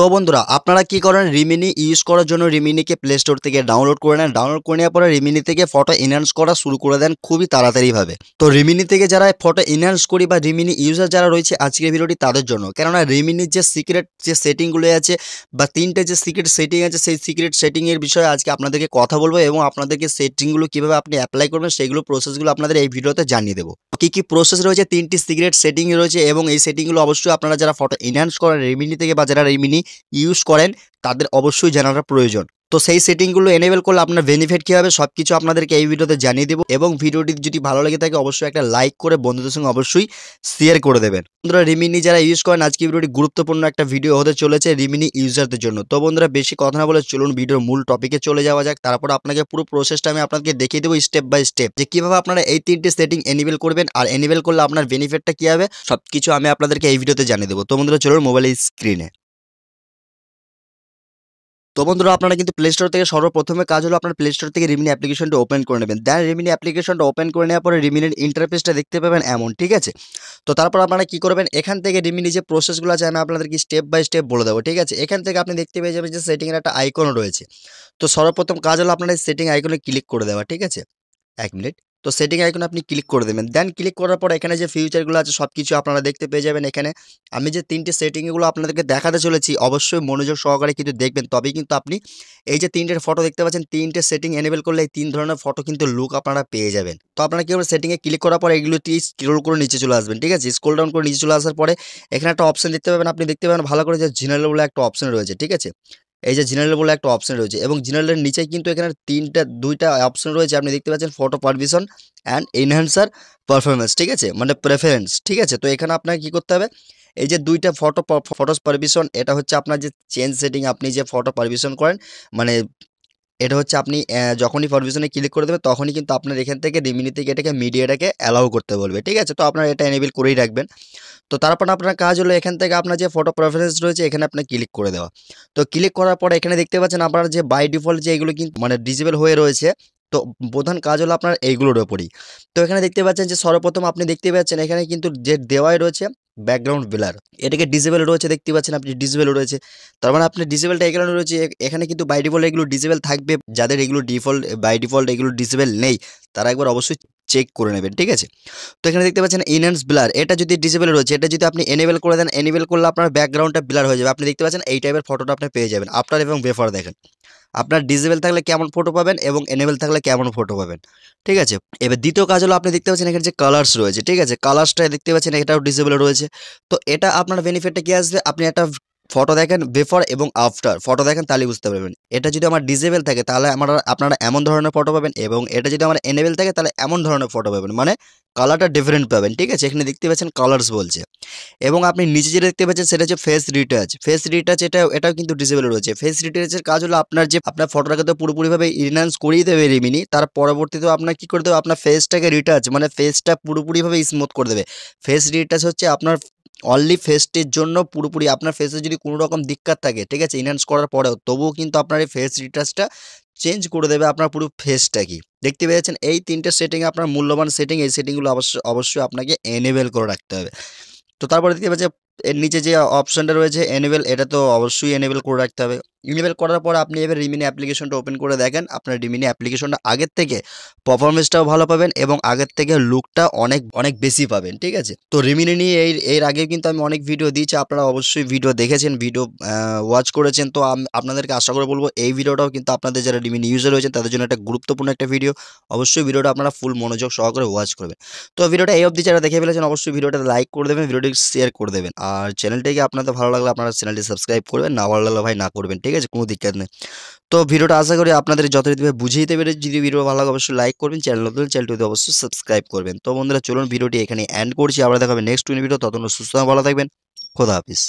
তো বন্ধুরা আপনারা কি করেন রিমিনি ইউজ করার জন্য রিমিনিকে প্লে স্টোর থেকে ডাউনলোড করে নেন। ডাউনলোড করে নেওয়ার পরে রিমিনি থেকে ফটো এনহ্যান্স করা শুরু করে দেন খুবই তাড়াতাড়িভাবে। তো রিমিনি থেকে যারা ফটো এনহ্যান্স করি বা রিমিনি ইউজার যারা রয়েছে আজকের ভিডিওটি তাদের জন্য, কেননা রিমিনির যে সিক্রেট যে সেটিংগুলো আছে বা তিনটে যে সিক্রেট সেটিং আছে সেই সিক্রেট সেটিংয়ের বিষয়ে আজকে আপনাদেরকে কথা বলবো এবং আপনাদেরকে সেটিংগুলো কীভাবে আপনি অ্যাপ্লাই করবেন সেইগুলো প্রসেসগুলো আপনাদের এই ভিডিওতে জানিয়ে দেবো। কী প্রসেস রয়েছে, তিনটি সিক্রেট সেটিং রয়েছে এবং এই সেটিংগুলো অবশ্যই আপনারা যারা ফটো এনহ্যান্স করেন রিমিনি থেকে বা যারা রিমিনি ইউজ করেন তাদের অবশ্যই জানাটা প্রয়োজন। তো সেই সেটিংগুলো এনেবল করলে আপনার বেনিফিট কী হবে সবকিছু আপনাদেরকে এই ভিডিওতে জানিয়ে দেবো এবং ভিডিওটি যদি ভালো লেগে থাকে অবশ্যই একটা লাইক করে বন্ধুদের সঙ্গে অবশ্যই শেয়ার করে দেবেন। বন্ধুরা রিমিনি যারা ইউজ করেন আজকে ভিডিওটি গুরুত্বপূর্ণ একটা ভিডিও হতে চলেছে রিমিনি ইউজারদের জন্য। তো বন্ধুরা বেশি কথা না বলে চলুন ভিডিওর মূল টপিকে চলে যাওয়া যাক। তারপর আপনাকে পুরো প্রসেসটা আমি আপনাকে দেখিয়ে দেবো স্টেপ বাই স্টেপ যে কীভাবে আপনারা এই তিনটে সেটিং এনেবল করবেন আর এনেবল করলে আপনার বেনিফিটটা কী হবে সবকিছু আমি আপনাদেরকে এই ভিডিওতে জানিয়ে দেবো। তো বন্ধুরা চলুন মোবাইলের স্ক্রিনে। তো বন্ধুরা আপনারা কিন্তু প্লে স্টোর থেকে সর্বপ্রথমে কাজ হলো আপনার প্লে স্টোর থেকে রিমিনি অ্যাপ্লিকেশনটা ওপেন করে নেবেন। দেন রিমিনি অ্যাপ্লিকেশনটা ওপেন করে নেওয়ার পরে রিমিনির ইন্টারফেসটা দেখতে পাবেন এমন, ঠিক আছে। তো তারপর আপনারা কি করবেন, এখান থেকে রিমিনি যে প্রসেসগুলো আছে আমি আপনাদেরকে স্টেপ বাই স্টেপ বলে দেবো, ঠিক আছে। এখান থেকে আপনি দেখতে পেয়ে যাবেন যে সেটিংয়ের একটা আইকন রয়েছে। তো সর্বপ্রথম কাজ হলো আপনার এই সেটিং আইকনে ক্লিক করে দেওয়া, ঠিক আছে। ১ মিনিট। তো সেটিং আইকনে আপনি ক্লিক করে দেবেন। দেন ক্লিক করার পর এখানে যে ফিউচারগুলো আছে সবকিছু আপনারা দেখতে পেয়ে যাবেন এখানে। আমি যে ৩টে সেটিংগুলো আপনাদেরকে দেখাতে চলেছি অবশ্যই মনোযোগ সহকারে কিন্তু দেখবেন, তবেই কিন্তু আপনি এই যে ৩টে ফটো দেখতে পাচ্ছেন ৩টে সেটিং এনেবল করলে এই ৩ ধরনের ফটো কিন্তু লুক আপনারা পেয়ে যাবেন। তো আপনারা কি করবেন, সেটিংয়ে ক্লিক করার পর এগুলোটি স্ক্রল করে নিচে চলে আসবেন, ঠিক আছে। স্ক্রল ডাউন করে নিচে চলে আসার পরে এখানে একটা অপশন দেখতে পাবেন, আপনি দেখতে পাবেন ভালো করে যে জেনারেল বলে একটা অপশন রয়েছে, ঠিক আছে। এই যে জেনারেল বলে একটা অপশন রয়েছে এবং জেনারেলের নিচেই কিন্তু এখানে ২টা অপশন রয়েছে আপনি দেখতে পাচ্ছেন, photo permission and enhancer performance, ঠিক আছে, মানে প্রেফারেন্স, ঠিক আছে। তো এখানে আপনাকে কী করতে হবে, এই যে ২টা ফটোস পারমিশন এটা হচ্ছে আপনার যে চেঞ্জ সেটিং, আপনি যে ফটো পারমিশন করেন মানে এটা হচ্ছে আপনি যখনই পারমিশনে ক্লিক করে দেবেন তখনই কিন্তু আপনার এখান থেকে রিমিনি থেকে এটাকে মিডিয়াটাকে অ্যালাউ করতে বলবে, ঠিক আছে। তো আপনারা এটা এনেবল করেই রাখবেন। তো তারপর আপনার কাজ হলো এখান থেকে আপনার যে ফটো প্রেফারেন্স রয়েছে এখানে আপনি ক্লিক করে দেওয়া। তো ক্লিক করার পরে এখানে দেখতে পাচ্ছেন আপনার যে বাই ডিফল্ট যে এগুলো কিন্তু মানে ডিসেবল হয়ে রয়েছে। তো প্রধান কাজ হলো আপনার এইগুলোর ওপরই। তো এখানে দেখতে পাচ্ছেন যে সর্বপ্রথম আপনি দেখতে পাচ্ছেন এখানে কিন্তু যে দেওয়াই রয়েছে ব্যাকগ্রাউন্ড ব্লার, এটাকে ডিসেবল রয়েছে দেখতে পাচ্ছেন আপনি, ডিসেবল রয়েছে। তার মানে আপনি ডিসেবলটা এই কারণে রয়েছে এখানে কিন্তু বাই ডিফল্ট এগুলো ডিসেবল থাকবে, যাদের এগুলো বাই ডিফল্ট এগুলো ডিসেবল নেই তারা একবার অবশ্যই চেক করে নেবেন, ঠিক আছে। তো এখানে দেখতে পাচ্ছেন এনহ্যান্স ব্লার, এটা যদি ডিসেবল রয়েছে এটা যদি আপনি এনেবল করে দেন, এনেবল করলে আপনার ব্যাকগ্রাউন্ডটা ব্লার হয়ে যাবে। আপনি দেখতে পাচ্ছেন এই টাইপের ফটোটা আপনি পেয়ে যাবেন আফটার এবং বিফোর। দেখেন আপনার ডিসেবল থাকলে কেমন ফটো পাবেন এবং এনেবল থাকলে কেমন ফটো পাবেন, ঠিক আছে। এবার দ্বিতীয় কাজ হলো আপনি দেখতে পাচ্ছেন এখানে যে কালার্স রয়েছে, ঠিক আছে, কালার্সটা দেখতে পাচ্ছেন এটাও ডিসেবল রয়েছে। তো এটা আপনার বেনিফিটটা কি আসবে, আপনি একটা ফটো দেখেন বিফোর এবং আফটার ফটো দেখেন তাহলে বুঝতে পারবেন। এটা যদি আমার ডিসেবল থাকে তাহলে আপনারা এমন ধরনের ফটো পাবেন এবং এটা যদি আমার এনেবল থাকে তাহলে এমন ধরনের ফটো পাবেন, মানে কালারটা ডিফারেন্ট পাবেন, ঠিক আছে। এখানে দেখতে পাচ্ছেন কালার্স বলছে এবং আপনি নিচে যেটা দেখতে পাচ্ছেন সেটা হচ্ছে ফেস রিটাচ। ফেস রিটাচ এটাও কিন্তু ডিসেবল রয়েছে। ফেস রিটাচের কাজ হলো আপনার ফটোটাকে তো পুরোপুরিভাবে ইনহ্যান্স করিয়ে দেবে রিমিনি, তার পরবর্তীতেও আপনার কি করে দেবে, আপনার ফেসটাকে রিটাচ মানে ফেসটা পুরোপুরিভাবে স্মুথ করে দেবে। ফেস রিটাচ হচ্ছে আপনার অনলি ফেসটির জন্য, পুরোপুরি আপনার ফেসে যদি কোনো রকম দিক্কত থাকে, ঠিক আছে, ইনহ্যান্স করার পরেও তবুও কিন্তু আপনার এই ফেস রিটাচটা চেঞ্জ করে দেবে আপনার পুরো ফেসটা। কি দেখতে পেয়েছেন এই ৩টে সেটিং আপনার মূল্যবান সেটিং, এই সেটিংগুলো অবশ্যই আপনাকে এনেবল করে রাখতে হবে। তো তারপরে দেখতে পাচ্ছেন এর নিচে যে অপশনটা রয়েছে এনেবল, এটা তো অবশ্যই এনেবল করে রাখতে হবে। এনেবল করার পর আপনি এবার রিমিনি অ্যাপ্লিকেশনটা ওপেন করে দেখেন, আপনার রিমিনি অ্যাপ্লিকেশনটা আগের থেকে পারফরমেন্সটাও ভালো পাবেন এবং আগের থেকে লুকটা অনেক অনেক বেশি পাবেন, ঠিক আছে। তো রিমিনি নিয়ে এর আগেও কিন্তু আমি অনেক ভিডিও দিয়েছি, আপনারা অবশ্যই ভিডিও দেখেছেন, ভিডিও ওয়াচ করেছেন। তো আপনাদেরকে আশা করে বলবো এই ভিডিওটাও কিন্তু আপনাদের যারা রিমিনি ইউজার রয়েছেন তাদের জন্য একটা গুরুত্বপূর্ণ একটা ভিডিও। অবশ্যই ভিডিওটা আপনারা ফুল মনোযোগ সহকারে ওয়াচ করবেন। তো ভিডিওটা এই অবধি যারা দেখে ফেলেছেন অবশ্যই ভিডিওটা লাইক করে দেবেন, ভিডিওটি শেয়ার করে দেবেন আর চ্যানেলটিকে আপনাদের ভালো লাগলে আপনারা চ্যানেলটি সাবস্ক্রাইব করবেন, না ভালো লাগলে ভাই না করবেন, ঠিক আছে, কোনো দিক্কত নেই। তো ভিডিওটা আশা করি আপনাদের যথারীতিভাবে বুঝিয়ে দিতে পেরে, যদি ভিডিও ভালো লাগে অবশ্যই লাইক করবেন, চ্যানেলটি অবশ্যই সাবস্ক্রাইব করবেন। তো বন্ধুরা চলুন ভিডিওটি এখানে এন্ড করছি, আবার দেখা হবে নেক্সট ভিডিও, ততক্ষণ সুস্থ ভালো থাকবেন, খোদা হাফিজ।